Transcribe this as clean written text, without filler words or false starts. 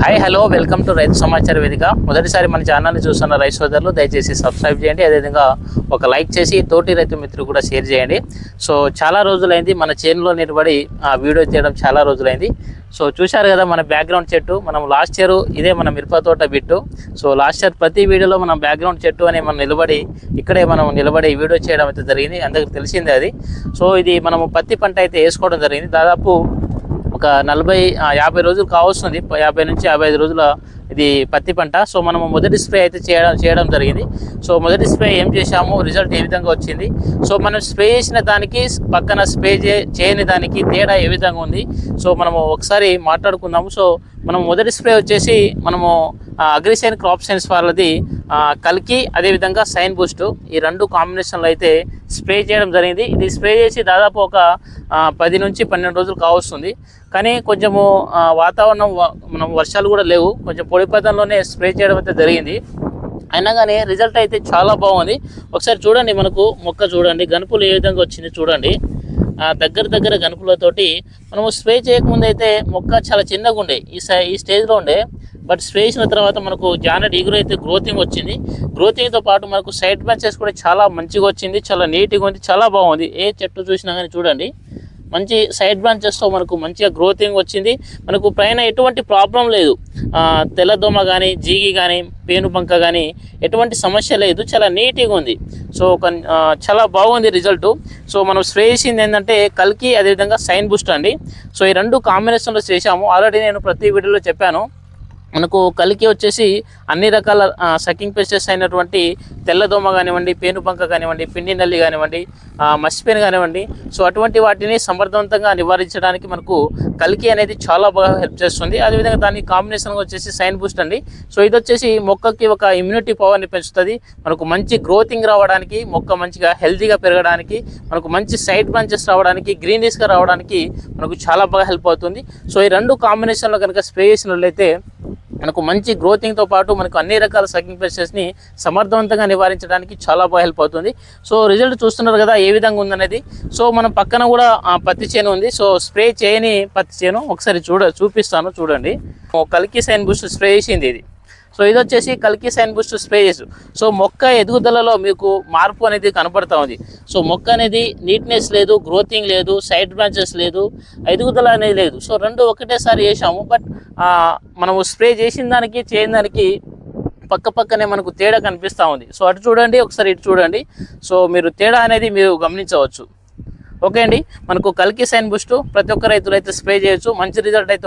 Hi hello welcome to రైతు సమాచార వేదిక. మొదటిసారి మన ఛానల్ని చూస్తున్న రైతు సోదరులు దయచేసి సబ్స్క్రైబ్ చేయండి. అదేవిధంగా ఒక లైక్ చేసి తోటి రైతు మిత్రులు కూడా షేర్ చేయండి. సో చాలా రోజులైంది మన చేనులో నిలబడి వీడియో చేయడం, చాలా రోజులైంది. సో చూశారు కదా మన బ్యాక్గ్రౌండ్ చెట్టు. మనం లాస్ట్ ఇయర్ ఇదే మన మిరప తోట బిట్టు. సో లాస్ట్ ఇయర్ ప్రతి వీడియోలో మనం బ్యాక్గ్రౌండ్ చెట్టు అని మనం ఇక్కడే నిలబడి వీడియో చేయడం అయితే జరిగింది. అందరికి తెలిసిందే అది. సో ఇది మనము పత్తి పంట అయితే వేసుకోవడం జరిగింది. దాదాపు ఒక 40-50 రోజులు కావస్తుంది, 50 నుంచి 55 రోజుల ఇది పత్తి పంట. సో మనము మొదటి స్ప్రే అయితే చేయడం జరిగింది. సో మొదటి స్ప్రే ఏం చేశాము, రిజల్ట్ ఏ విధంగా వచ్చింది, సో మనం స్ప్రే చేసిన దానికి పక్కన స్ప్రే చేయని దానికి తేడా ఏ విధంగా ఉంది, సో మనము ఒకసారి మాట్లాడుకుందాము. సో మనం మొదటి స్ప్రే వచ్చేసి మనము అగ్రిసైన్ క్రాప్ సైన్స్ వాళ్ళది కల్కి, అదేవిధంగా సైన్ బూస్ట్, ఈ రెండు కాంబినేషన్లో అయితే స్ప్రే చేయడం జరిగింది. ఇది స్ప్రే చేసి దాదాపు ఒక 10 నుంచి 12 రోజులు కావస్తుంది. కానీ కొంచెము వాతావరణం మనం వర్షాలు కూడా లేవు, కొంచెం పొడి పదంలోనే స్ప్రే చేయడం అయితే జరిగింది. అయినా కానీ రిజల్ట్ అయితే చాలా బాగుంది. ఒకసారి చూడండి, మనకు మొక్క చూడండి, గనుపులు ఏ విధంగా వచ్చింది చూడండి. దగ్గర గనుపులతోటి మనము స్ప్రే చేయకముందు అయితే మొక్క చాలా చిన్నగా ఉండే, ఈ స్టేజ్లో ఉండే. బట్ స్ప్రే చేసిన తర్వాత మనకు జానెట్ ఈగురు అయితే గ్రోతింగ్ వచ్చింది. గ్రోతింగ్తో పాటు మనకు సైడ్ బ్రాంచెస్ కూడా చాలా మంచిగా వచ్చింది, చాలా నీట్గా ఉంది, చాలా బాగుంది. ఏ చెట్టు చూసినా కానీ చూడండి, మంచి సైడ్ బ్రాంచెస్తో మనకు మంచిగా గ్రోతింగ్ వచ్చింది. మనకు పైన ఎటువంటి ప్రాబ్లం లేదు, తెల్లదోమ కానీ, జీగి కానీ, పేనుబంక కానీ ఎటువంటి సమస్య లేదు, చాలా నీట్గా ఉంది. సో చాలా బాగుంది రిజల్ట్. సో మనం స్ప్రే చేసింది ఏంటంటే కల్కి, అదేవిధంగా సైన్ బూస్ట్ అండి. సో ఈ రెండు కాంబినేషన్లో చేసాము. ఆల్రెడీ నేను ప్రతి వీడియోలో చెప్పాను. మనకు కల్కి వచ్చేసి అన్ని రకాల సకింగ్ పెస్టెస్ అయినటువంటి తెల్లదోమ కానివ్వండి, పేనుబంక కానివ్వండి, పిండి నల్లి కానివ్వండి, మసిపేను కానివ్వండి, సో అటువంటి వాటిని సమర్థవంతంగా నివారించడానికి మనకు కల్కి అనేది చాలా బాగా హెల్ప్ చేస్తుంది. అదేవిధంగా దాని కాంబినేషన్గా వచ్చేసి సైన్ బూస్ట్ అండి. సో ఇది వచ్చేసి మొక్కకి ఒక ఇమ్యూనిటీ పవర్ని పెంచుతుంది. మనకు మంచి గ్రోతింగ్ రావడానికి, మొక్క మంచిగా హెల్తీగా పెరగడానికి, మనకు మంచి సైడ్ బ్రాంచెస్ రావడానికి, గ్రీనిష్గా రావడానికి మనకు చాలా బాగా హెల్ప్ అవుతుంది. సో ఈ రెండు కాంబినేషన్లో కనుక స్ప్రే చేసినట్లయితే మనకు మంచి గ్రోతింగ్తో పాటు మనకు అన్ని రకాల సకింగ్ పెస్టెస్ని సమర్థవంతంగా నివారించడానికి చాలా బాగా హెల్ప్ అవుతుంది. సో రిజల్ట్ చూస్తున్నారు కదా ఏ విధంగా ఉందనేది. సో మనం పక్కన కూడా పత్తి చేను ఉంది. సో స్ప్రే చేయని పత్తి చేను ఒకసారి చూపిస్తాను చూడండి. కల్కి సైన్ బూస్ట్ స్ప్రే చేసింది ఇది. సో ఇది వచ్చేసి కల్కి సైన్ బూస్ట్ స్ప్రే చేసు. సో మొక్క ఎదుగుదలలో మీకు మార్పు అనేది కనపడతా ఉంది. సో మొక్క అనేది నీట్నెస్ లేదు, గ్రోతింగ్ లేదు, సైడ్ బ్రాంచెస్ లేదు, ఎదుగుదల అనేది లేదు. సో రెండు ఒకటేసారి చేసాము. బట్ మనము స్ప్రే చేసిన దానికి చేయని దానికి పక్కనే మనకు తేడా కనిపిస్తూ ఉంది. సో అటు చూడండి, ఒకసారి ఇటు చూడండి. సో మీరు తేడా అనేది మీరు గమనించవచ్చు. ఓకే అండి, మనకు కల్కి సైన్ బూస్ట్ ప్రతి ఒక్క రైతులు అయితే స్ప్రే చేయొచ్చు, మంచి రిజల్ట్ అయితే